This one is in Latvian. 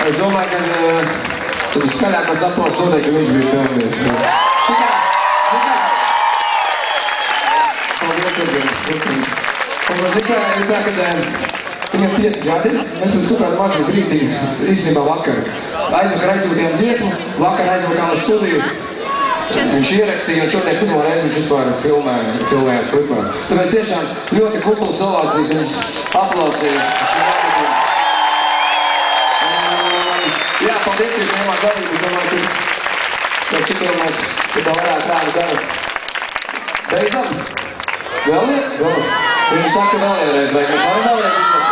Es domāju, ka tas skaļākos aplausus noteikti viņš bija pelnījis. Paldies, ir tā, ka viņam 5 gadi, mēs mums kaut kādu mazu brītiņu, īstenībā vakar. Aizvakar aizsūtījām dziesmu, vakar aizvakām uz studiju. Viņš ierakstīja, un šodien pirmo reizi viņš vispār filmējās klipā. Tāpēc tiešām ļoti kuplas ovācijas viņš aplausīja. Jā, paldies, ka jūs ņemāt dalību. Es domāju, ka šito mēs varētu tādu daru. Beidzam? Vēl ne? Viņi saka vēlreiz, vai mēs varam vēlreiz izmantot?